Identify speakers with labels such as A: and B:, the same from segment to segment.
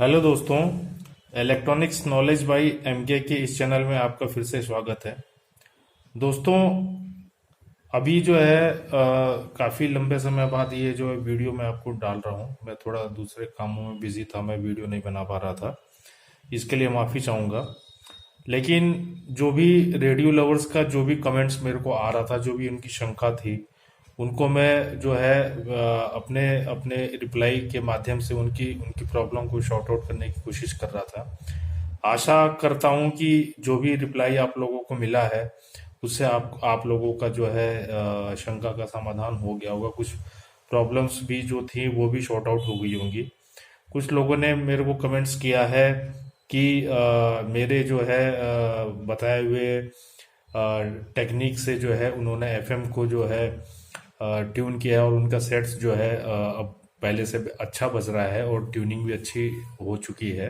A: Hello दोस्तों। Electronics knowledge by MK के इस चैनल में आपका फिर से स्वागत है। दोस्तों, अभी जो है काफ़ी लंबे समय बाद ये जो वीडियो मैं आपको डाल रहा हूँ। मैं थोड़ा दूसरे कामों में बिजी था, मैं वीडियो नहीं बना पा रहा था, इसके लिए माफ़ी चाहूँगा। लेकिन जो भी रेडियो लवर्स का जो भी कमेंट्स मेरे को आ रहा था, जो भी उनकी शंका थी, उनको मैं जो है अपने अपने रिप्लाई के माध्यम से उनकी उनकी प्रॉब्लम को शॉर्ट आउट करने की कोशिश कर रहा था। आशा करता हूं कि जो भी रिप्लाई आप लोगों को मिला है उससे आप लोगों का जो है शंका का समाधान हो गया होगा। कुछ प्रॉब्लम्स भी जो थी वो भी शॉर्ट आउट हो गई होंगी। कुछ लोगों ने मेरे को कमेंट्स किया है कि मेरे जो है बताए हुए टेक्निक से जो है उन्होंने एफएम को जो है ट्यून किया है और उनका सेट्स जो है अब पहले से अच्छा बज रहा है और ट्यूनिंग भी अच्छी हो चुकी है।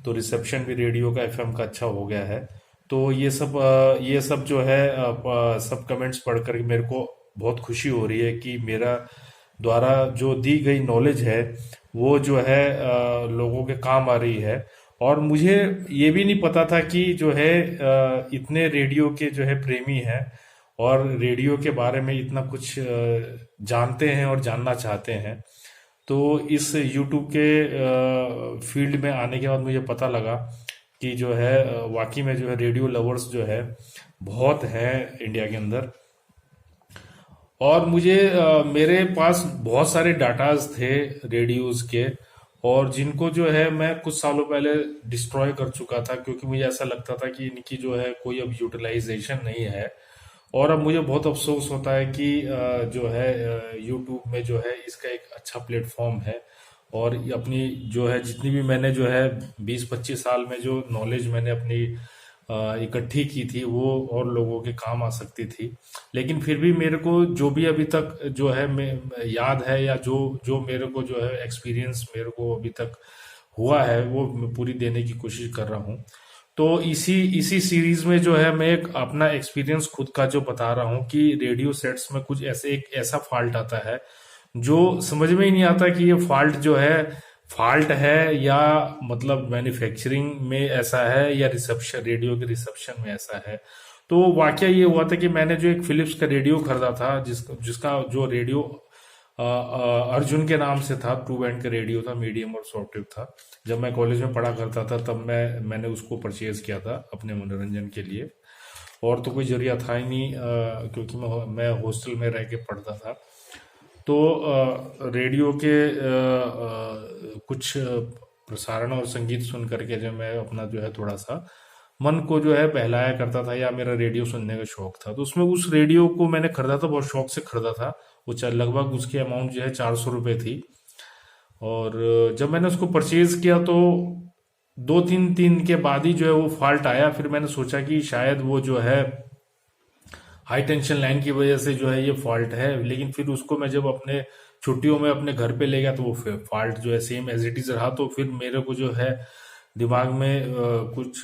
A: तो रिसेप्शन भी रेडियो का एफएम का अच्छा हो गया है। तो ये सब जो है सब कमेंट्स पढ़कर मेरे को बहुत खुशी हो रही है कि मेरा द्वारा जो दी गई नॉलेज है वो जो है लोगों के काम आ रही है। और मुझे ये भी नहीं पता था कि जो है इतने रेडियो के जो है प्रेमी हैं और रेडियो के बारे में इतना कुछ जानते हैं और जानना चाहते हैं। तो इस यूट्यूब के फील्ड में आने के बाद मुझे पता लगा कि जो है वाकई में जो है रेडियो लवर्स जो है बहुत हैं इंडिया के अंदर। और मुझे मेरे पास बहुत सारे डाटाज थे रेडियोज के, और जिनको जो है मैं कुछ सालों पहले डिस्ट्रॉय कर चुका था, क्योंकि मुझे ऐसा लगता था कि इनकी जो है कोई अब यूटिलाइजेशन नहीं है। और अब मुझे बहुत अफसोस होता है कि जो है यूट्यूब में जो है इसका एक अच्छा प्लेटफॉर्म है। और ये अपनी जो है जितनी भी मैंने जो है 20-25 साल में जो नॉलेज मैंने अपनी इकट्ठी की थी वो और लोगों के काम आ सकती थी। लेकिन फिर भी मेरे को जो भी अभी तक जो है मैं याद है, या जो जो मेरे को जो है एक्सपीरियंस मेरे को अभी तक हुआ है वो मैं पूरी देने की कोशिश कर रहा हूँ। तो इसी इसी सीरीज में जो है मैं एक अपना एक्सपीरियंस खुद का जो बता रहा हूँ कि रेडियो सेट्स में कुछ ऐसे एक ऐसा फॉल्ट आता है जो समझ में ही नहीं आता कि ये फॉल्ट जो है फॉल्ट है, या मतलब मैन्युफैक्चरिंग में ऐसा है, या रिसेप्शन रेडियो के रिसेप्शन में ऐसा है। तो वाकया ये हुआ था कि मैंने जो एक फिलिप्स का रेडियो खरीदा था, जिसका जो रेडियो अर्जुन के नाम से था, ट्रू बैंड का रेडियो था, मीडियम और सॉफ्ट वेव था। जब मैं कॉलेज में पढ़ा करता था तब मैंने उसको परचेज किया था अपने मनोरंजन के लिए। और तो कोई जरिया था ही नहीं, क्योंकि मैं हॉस्टल में रह के पढ़ता था। तो रेडियो के कुछ प्रसारण और संगीत सुन करके जब मैं अपना जो है थोड़ा सा मन को जो है बहलाया करता था, या मेरा रेडियो सुनने का शौक था, तो उसमें उस रेडियो को मैंने खरीदा था, बहुत शौक से खरीदा था। वो लगभग उसकी अमाउंट जो है 400 रुपये थी। और जब मैंने उसको परचेज किया तो 2-3 दिन के बाद ही जो है वो फॉल्ट आया। फिर मैंने सोचा कि शायद वो जो है हाई टेंशन लाइन की वजह से जो है ये फॉल्ट है। लेकिन फिर उसको मैं जब अपने छुट्टियों में अपने घर पे ले गया तो वो फॉल्ट जो है सेम एज इट इज रहा। तो फिर मेरे को जो है दिमाग में कुछ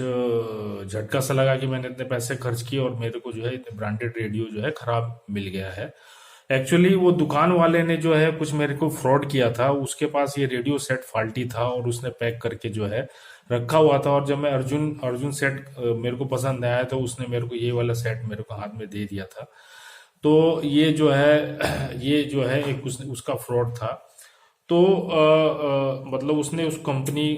A: झटका सा लगा कि मैंने इतने पैसे खर्च किए और मेरे को जो है इतने ब्रांडेड रेडियो जो है खराब मिल गया है। एक्चुअली वो दुकान वाले ने जो है कुछ मेरे को फ्रॉड किया था, उसके पास ये रेडियो सेट फाल्टी था और उसने पैक करके जो है रखा हुआ था। और जब मैं अर्जुन अर्जुन सेट मेरे को पसंद आया तो उसने मेरे को ये वाला सेट मेरे को हाथ में दे दिया था। तो ये जो है ये जो है एक उसका फ्रॉड था। तो मतलब उसने उस कंपनी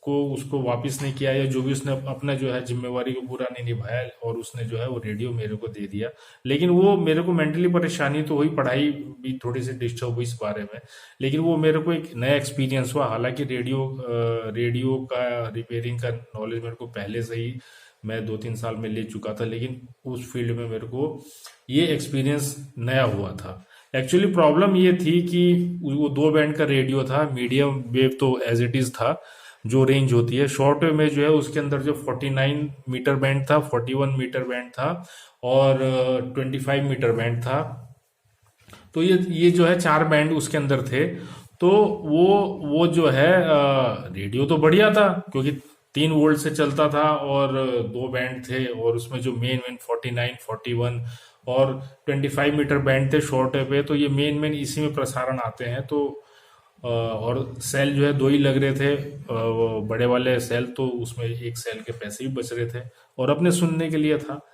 A: को उसको वापस नहीं किया, या जो भी उसने अपना जो है जिम्मेवारी को पूरा नहीं निभाया, और उसने जो है वो रेडियो मेरे को दे दिया। लेकिन वो मेरे को मेंटली परेशानी तो हुई, पढ़ाई भी थोड़ी सी डिस्टर्ब हुई इस बारे में। लेकिन वो मेरे को एक नया एक्सपीरियंस हुआ। हालांकि रेडियो का रिपेयरिंग का नॉलेज मेरे को पहले से ही मैं 2-3 साल में ले चुका था, लेकिन उस फील्ड में मेरे को ये एक्सपीरियंस नया हुआ था। एक्चुअली प्रॉब्लम ये थी कि वो 2 बैंड का रेडियो था। मीडियम वेव तो एज इट इज था, जो रेंज होती है। शॉर्ट वेव में जो है उसके अंदर जो 49 मीटर बैंड था, 41 मीटर बैंड था, और 25 मीटर बैंड था। तो ये जो है 4 बैंड उसके अंदर थे। तो वो जो है रेडियो तो बढ़िया था, क्योंकि 3 वोल्ट से चलता था, और 2 बैंड थे, और उसमें जो मेन मेन 49, 41 और 25 मीटर बैंड थे शॉर्ट वेव पे। तो ये मेन मेन इसी में प्रसारण आते हैं। तो और सेल जो है दो ही लग रहे थे, वो बड़े वाले सेल, तो उसमें एक सेल के पैसे भी बच रहे थे और अपने सुनने के लिए था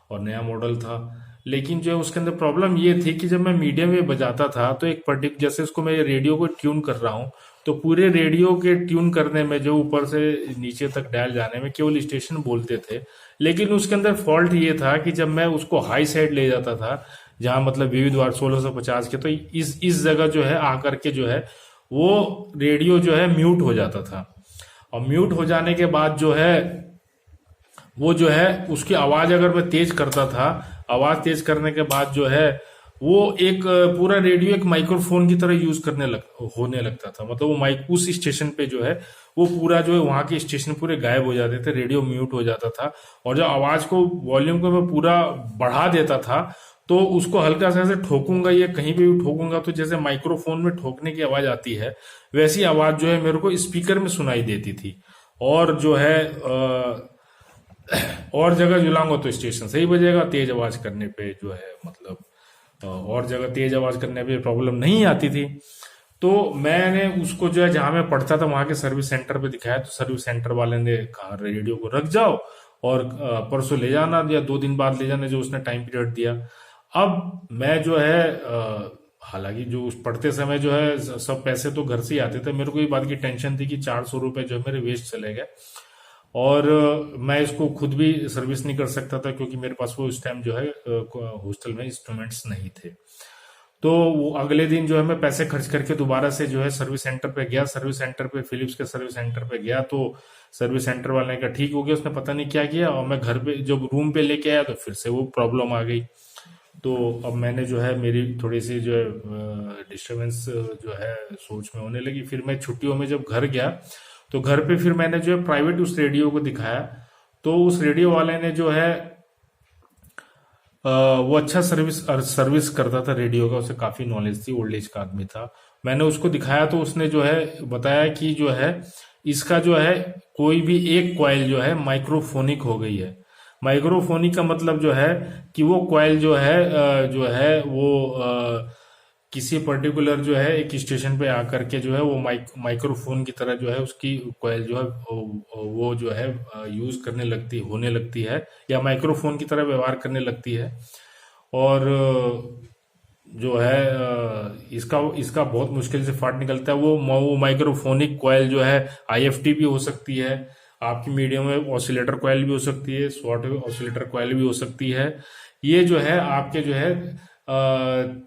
A: और नया मॉडल था। लेकिन जो है उसके अंदर प्रॉब्लम ये थी कि जब मैं मीडियम वेव बजाता था तो एक पर्टिकुलर, जैसे उसको मैं रेडियो को ट्यून कर रहा हूँ, तो पूरे रेडियो के ट्यून करने में जो ऊपर से नीचे तक डायल जाने में केवल स्टेशन बोलते थे। लेकिन उसके अंदर फॉल्ट ये था कि जब मैं उसको हाई साइड ले जाता था, जहां मतलब विविध वार 1650 के, तो इस जगह जो है आकर के जो है वो रेडियो जो है म्यूट हो जाता था। और म्यूट हो जाने के बाद जो है वो जो है उसकी आवाज अगर मैं तेज करता था, आवाज तेज करने के बाद जो है वो एक पूरा रेडियो एक माइक्रोफोन की तरह यूज होने लगता था। मतलब वो माइक उस स्टेशन पे जो है वो पूरा जो है वहां के स्टेशन पूरे गायब हो जाते थे, रेडियो म्यूट हो जाता था। और जब आवाज को वॉल्यूम को मैं पूरा बढ़ा देता था तो उसको हल्का सा ऐसे ठोकूंगा या कहीं पे भी ठोकूंगा तो जैसे माइक्रोफोन में ठोकने की आवाज आती है, वैसी आवाज जो है मेरे को स्पीकर में सुनाई देती थी। और जो है और जगह जुलाऊंगा तो स्टेशन सही बजेगा, तेज आवाज करने पे जो है मतलब और जगह तेज आवाज करने पे प्रॉब्लम नहीं आती थी। तो मैंने उसको जो है जहां मैं पढ़ता था वहां के सर्विस सेंटर पे दिखाया, तो सर्विस सेंटर वाले ने कहा रेडियो को रख जाओ और परसों ले जाना या 2 दिन बाद ले जाने, जो उसने टाइम पीरियड दिया। अब मैं जो है हालांकि जो उस पढ़ते समय जो है सब पैसे तो घर से ही आते थे, मेरे को ये बात की टेंशन थी कि 400 रुपए जो है मेरे वेस्ट चले गए। और मैं इसको खुद भी सर्विस नहीं कर सकता था क्योंकि मेरे पास वो उस टाइम जो है हॉस्टल में इंस्ट्रूमेंट्स नहीं थे। तो वो अगले दिन जो है मैं पैसे खर्च करके दोबारा से जो है सर्विस सेंटर पे गया, सर्विस सेंटर पे फिलिप्स के सर्विस सेंटर पे गया, तो सर्विस सेंटर वाले का ठीक हो गया, उसने पता नहीं क्या किया, और मैं घर पे जब रूम पे लेके आया तो फिर से वो प्रॉब्लम आ गई। तो अब मैंने जो है मेरी थोड़ी सी जो है डिस्टरबेंस जो है सोच में होने लगी। फिर मैं छुट्टियों में जब घर गया तो घर पे फिर मैंने जो है प्राइवेट उस रेडियो को दिखाया। तो उस रेडियो वाले ने जो है वो अच्छा सर्विस करता था रेडियो का, उसे काफी नॉलेज थी, ओल्ड एज का आदमी था। मैंने उसको दिखाया तो उसने जो है बताया कि जो है इसका जो है कोई भी एक कॉइल जो है माइक्रोफोनिक हो गई है। माइक्रोफोनिक का मतलब जो है कि वो कॉइल जो है वो किसी पर्टिकुलर जो है एक स्टेशन पे आकर के जो है वो माइक्रोफोन की तरह जो है उसकी कॉइल जो है वो जो है यूज होने लगती है, या माइक्रोफोन की तरह व्यवहार करने लगती है। और जो है इसका इसका बहुत मुश्किल से फाट निकलता है। वो माइक्रोफोनिक कॉइल जो है आईएफटी भी हो सकती है, आपकी मीडियम वेव ऑसिलेटर कॉइल भी हो सकती है, शॉर्ट वेव ऑसिलेटर कॉइल भी हो सकती है। ये जो है आपके जो है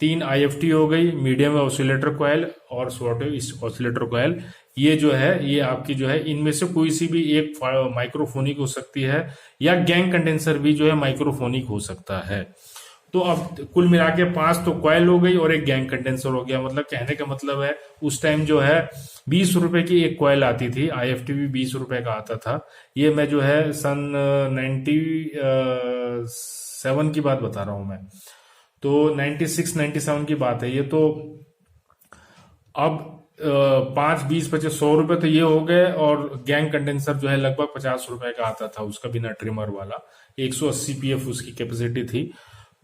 A: 3 आईएफटी हो गई, मीडियम वेव ऑसिलेटर कॉइल और शॉर्ट वेव ऑसिलेटर कॉइल। ये जो है ये आपकी जो है इनमें से कोई सी भी एक माइक्रोफोनिक हो सकती है, या गैंग कंडेंसर भी जो है माइक्रोफोनिक हो सकता है। तो अब कुल मिला के 5 तो कॉइल हो गई और एक गैंग कंडेंसर हो गया। मतलब कहने का मतलब है उस टाइम जो है 20 रुपए की एक कॉइल आती थी, आईएफटी भी 20 रुपए का आता था। ये मैं जो है सन 97 की बात बता रहा हूं मैं, तो 96-97 की बात है ये। तो अब 5, 20, 25, 100 रुपए तो ये हो गए, और गैंग कंडेंसर जो है लगभग 50 रुपए का आता था उसका, बिना ट्रिमर वाला। 180 पीएफ उसकी कैपेसिटी थी।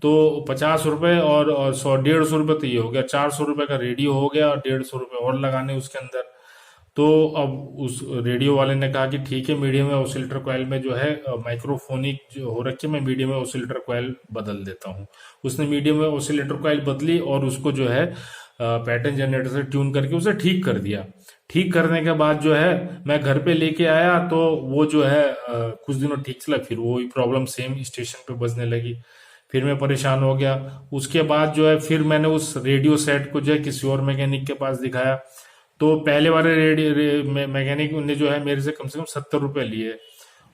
A: तो 50 रुपए और 100, 150 रुपए तो ये हो गया, 400 रुपए का रेडियो हो गया, और 150 रुपए और लगाने उसके अंदर। तो अब उस रेडियो वाले ने कहा कि ठीक है, मीडियम में ऑसिलेटर कॉइल में जो है माइक्रोफोनिक जो हो रखी है, मैं मीडियम में ऑसिलेटर कॉइल बदल देता हूँ। उसने मीडियम में ऑसिलेटर कॉइल बदली और उसको जो है पैटर्न जनरेटर से ट्यून करके उसे ठीक कर दिया। ठीक करने के बाद जो है मैं घर पे लेके आया तो वो जो है कुछ दिनों ठीक चला, फिर वो प्रॉब्लम सेम स्टेशन पे बजने लगी। फिर मैं परेशान हो गया। उसके बाद जो है फिर मैंने उस रेडियो सेट को जो है किसी और मैकेनिक के पास दिखाया। तो पहले वाले मैकेनिक ने जो है मेरे से कम 70 रुपए लिए,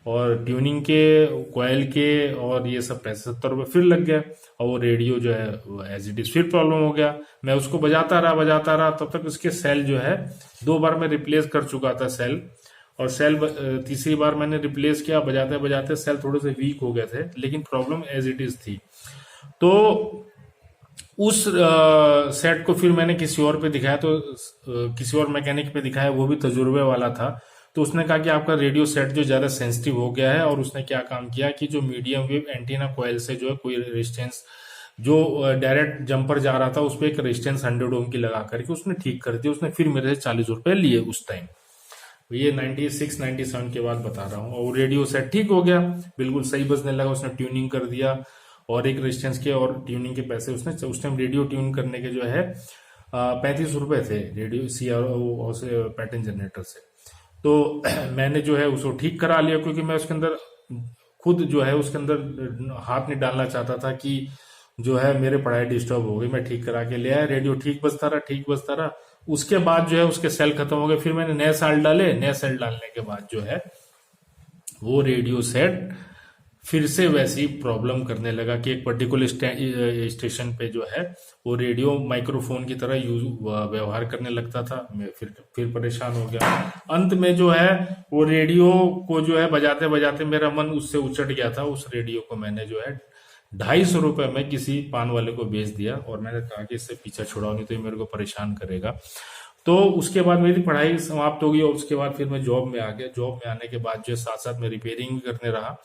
A: और ट्यूनिंग के, कॉइल के और ये सब पैसे 70 रुपए फिर लग गए। और वो रेडियो जो है एज इट इज फिर प्रॉब्लम हो गया। मैं उसको बजाता रहा तब तक उसके सेल जो है 2 बार मैं रिप्लेस कर चुका था सेल। और सेल तीसरी बार मैंने रिप्लेस किया, बजाते बजाते सेल थोड़े से वीक हो गए थे, लेकिन प्रॉब्लम एज इट इज थी। तो उस सेट को फिर मैंने किसी और पे दिखाया, तो किसी और मैकेनिक पे दिखाया, वो भी तजुर्बे वाला था। तो उसने कहा कि आपका रेडियो सेट जो ज्यादा सेंसिटिव हो गया है, और उसने क्या काम किया कि जो मीडियम वेव एंटीना कॉइल से जो है कोई रेजिस्टेंस जो डायरेक्ट जंपर जा रहा था उस पर एक रेजिस्टेंस 100 ओम की लगा करके उसने ठीक कर दिया। उसने फिर मेरे से 40 रुपए लिए उस टाइम। ये 96 97 के बाद बता रहा हूँ। और रेडियो सेट ठीक हो गया, बिल्कुल सही बजने लगा, उसने ट्यूनिंग कर दिया। और एक रेजिस्टेंस के और ट्यूनिंग के पैसे उसने उस टाइम रेडियो ट्यून करने के जो है 35 रुपए थे रेडियो CRO से पैटर्न जनरेटर से। तो मैंने जो है उसको ठीक करा लिया, क्योंकि मैं उसके अंदर खुद जो है उसके अंदर हाथ नहीं डालना चाहता था कि जो है मेरे पढ़ाई डिस्टर्ब हो गई। मैं ठीक करा के ले आया, रेडियो ठीक बजता रहा, ठीक बजता रहा। उसके बाद जो है उसके सेल खत्म हो गए, फिर मैंने नए सेल डाले। नए सेल डालने के बाद जो है वो रेडियो सेट फिर से वैसी प्रॉब्लम करने लगा कि एक पर्टिकुलर स्टेशन पे जो है वो रेडियो माइक्रोफोन की तरह यूज व्यवहार करने लगता था। मैं फिर परेशान हो गया। अंत में जो है वो रेडियो को जो है बजाते बजाते मेरा मन उससे उचट गया था। उस रेडियो को मैंने जो है 250 रुपए में किसी पान वाले को बेच दिया, और मैंने कहा कि इससे पीछा छुड़ाओ, नहीं तो ये मेरे को परेशान करेगा। तो उसके बाद मेरी पढ़ाई समाप्त हो गई, और उसके बाद फिर मैं जॉब में आ गया। जॉब में आने के बाद जो है साथ साथ में रिपेयरिंग भी करने रहा।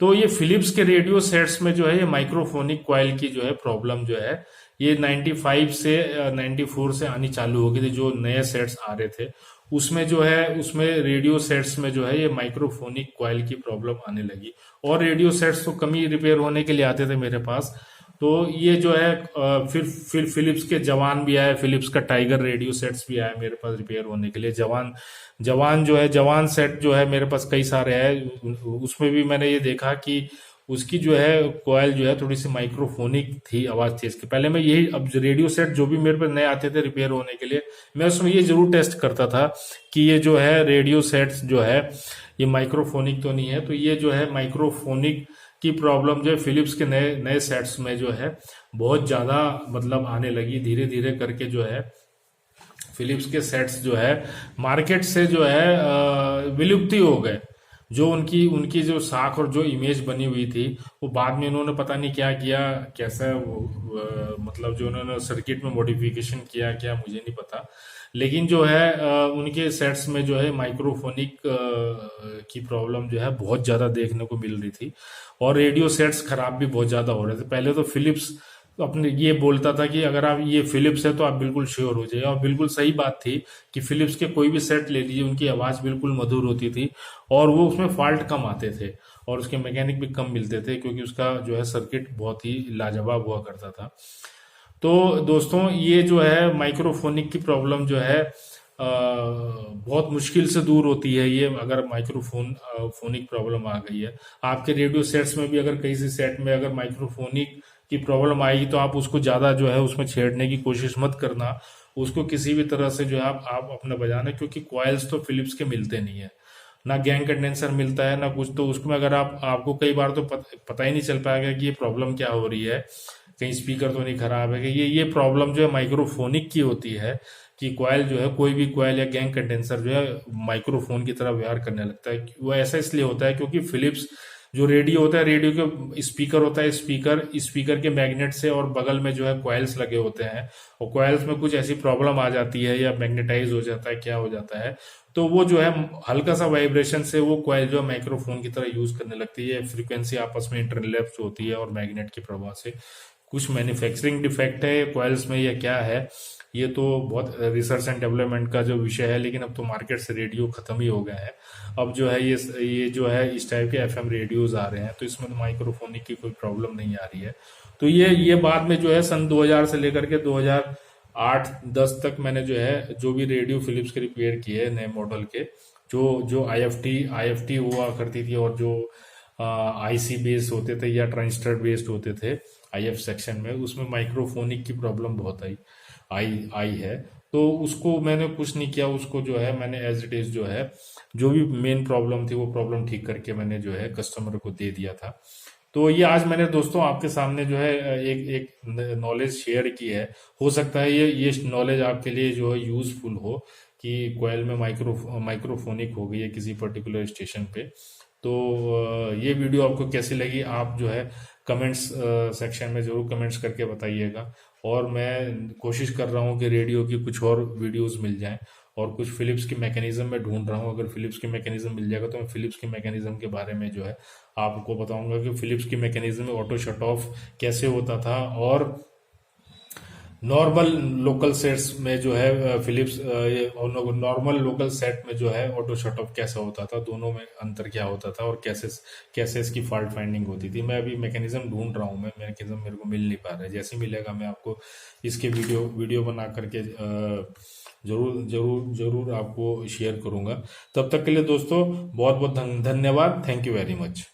A: तो ये फिलिप्स के रेडियो सेट्स में जो है ये माइक्रोफोनिक कॉइल की जो है प्रॉब्लम जो है ये 95 से 94 से आनी चालू हो गई थी। जो नए सेट्स आ रहे थे उसमें जो है उसमें रेडियो सेट्स में जो है ये माइक्रोफोनिक कॉइल की प्रॉब्लम आने लगी। और रेडियो सेट्स तो कम ही रिपेयर होने के लिए आते थे मेरे पास। तो ये जो है फिर फिलिप्स के जवान भी आए, फिलिप्स का टाइगर रेडियो सेट्स भी आए मेरे पास रिपेयर होने के लिए। जवान जवान जो है जवान सेट जो है मेरे पास कई सारे हैं। उसमें भी मैंने ये देखा कि उसकी जो है कॉइल जो है थोड़ी सी माइक्रोफोनिक थी, आवाज थी इसकी। पहले मैं यही, अब रेडियो सेट जो भी मेरे पास नए आते थे रिपेयर होने के लिए, मैं उसमें ये जरूर टेस्ट करता था कि ये जो है रेडियो सेट्स जो है ये माइक्रोफोनिक तो नहीं है। तो ये जो है माइक्रोफोनिक की प्रॉब्लम जो है फिलिप्स के नए नए सेट्स में जो है बहुत ज्यादा मतलब आने लगी। धीरे धीरे करके जो है फिलिप्स के सेट्स जो है मार्केट से जो है विलुप्ति हो गए। जो उनकी उनकी जो साख और जो इमेज बनी हुई थी, वो बाद में उन्होंने पता नहीं क्या किया, कैसा मतलब जो उन्होंने सर्किट में मॉडिफिकेशन किया क्या मुझे नहीं पता। लेकिन जो है उनके सेट्स में जो है माइक्रोफोनिक की प्रॉब्लम जो है बहुत ज्यादा देखने को मिल रही थी। और रेडियो सेट्स खराब भी बहुत ज्यादा हो रहे थे। पहले तो फिलिप्स अपने ये बोलता था कि अगर आप ये फिलिप्स है तो आप बिल्कुल श्योर हो जाइए, और बिल्कुल सही बात थी कि फिलिप्स के कोई भी सेट ले लीजिए उनकी आवाज बिल्कुल मधुर होती थी, और वो उसमें फॉल्ट कम आते थे, और उसके मैकेनिक भी कम मिलते थे, क्योंकि उसका जो है सर्किट बहुत ही लाजवाब हुआ करता था। तो दोस्तों ये जो है माइक्रोफोनिक की प्रॉब्लम जो है बहुत मुश्किल से दूर होती है। ये अगर फोनिक प्रॉब्लम आ गई है आपके रेडियो सेट्स में भी, अगर किसी सेट में अगर माइक्रोफोनिक की प्रॉब्लम आएगी तो आप उसको ज्यादा जो है उसमें छेड़ने की कोशिश मत करना। उसको किसी भी तरह से जो है आप अपना बजाना, क्योंकि कॉइल्स तो फिलिप्स के मिलते नहीं है, ना गैंग कंडेंसर मिलता है ना कुछ। तो उसमें अगर आपको कई बार तो पता ही नहीं चल पाएगा कि ये प्रॉब्लम क्या हो रही है, कहीं स्पीकर तो नहीं खराब है। कि ये प्रॉब्लम जो है माइक्रोफोनिक की होती है, कि कॉइल जो है कोई भी कॉइल या गैंग कंडेंसर जो है माइक्रोफोन की तरह व्यवहार करने लगता है। वो ऐसा इसलिए होता है क्योंकि फिलिप्स जो रेडियो होता है, रेडियो के स्पीकर होता है, स्पीकर के मैग्नेट से और बगल में जो है कॉइल्स लगे होते हैं, और कॉइल्स में कुछ ऐसी प्रॉब्लम आ जाती है या मैग्नेटाइज हो जाता है, क्या हो जाता है, तो वो जो है हल्का सा वाइब्रेशन से वो कॉइल जो है माइक्रोफोन की तरह यूज करने लगती है। फ्रीक्वेंसी आपस में इंटरलैप्स होती है, और मैग्नेट के प्रभाव से कुछ मैन्युफैक्चरिंग डिफेक्ट है कॉइल्स में या क्या है, ये तो बहुत रिसर्च एंड डेवलपमेंट का जो विषय है। लेकिन अब तो मार्केट से रेडियो खत्म ही हो गए हैं। अब जो है ये जो है इस टाइप के एफएम रेडियोज आ रहे हैं, तो इसमें तो माइक्रोफोनिक की कोई प्रॉब्लम नहीं आ रही है। तो ये बाद में जो है सन 2000 से लेकर के 2008-10 तक मैंने जो है जो भी रेडियो फिलिप्स के रिपेयर किए नए मॉडल के, जो जो आईएफटी हुआ करती थी, और जो आईसी बेस्ड होते थे या ट्रांजिस्टर बेस्ड होते थे आईएफ सेक्शन में, उसमें माइक्रोफोनिक की प्रॉब्लम बहुत आई है। तो उसको मैंने कुछ नहीं किया, उसको जो है मैंने एज इट इज जो है जो भी मेन प्रॉब्लम थी वो प्रॉब्लम ठीक करके मैंने जो है कस्टमर को दे दिया था। तो ये आज मैंने दोस्तों आपके सामने जो है एक एक नॉलेज शेयर की है। हो सकता है ये नॉलेज आपके लिए जो है यूजफुल हो, कि कोयल में माइक्रोफोनिक हो गई है किसी पर्टिकुलर स्टेशन पे। तो ये वीडियो आपको कैसी लगी, आप जो है कमेंट्स सेक्शन में जरूर कमेंट्स करके बताइएगा। और मैं कोशिश कर रहा हूँ कि रेडियो की कुछ और वीडियोस मिल जाएं, और कुछ फिलिप्स की मैकेनिज्म में ढूंढ रहा हूँ। अगर फिलिप्स की मैकेनिज्म मिल जाएगा तो मैं फिलिप्स की मैकेनिज्म के बारे में जो है आपको बताऊंगा कि फिलिप्स की मैकेनिज्म में ऑटो शट ऑफ कैसे होता था, और नॉर्मल लोकल सेट्स में जो है फिलिप्स नॉर्मल लोकल सेट में जो है ऑटो शट ऑफ कैसा होता था, दोनों में अंतर क्या होता था, और कैसे कैसे इसकी फॉल्ट फाइंडिंग होती थी। मैं अभी मैकेनिज्म ढूंढ रहा हूँ, मैं मैकेनिज्म मेरे को मिल नहीं पा रहा है। जैसे मिलेगा मैं आपको इसके वीडियो बना करके जरूर जरूर जरूर आपको शेयर करूंगा। तब तक के लिए दोस्तों बहुत बहुत धन्यवाद। Thank you very much.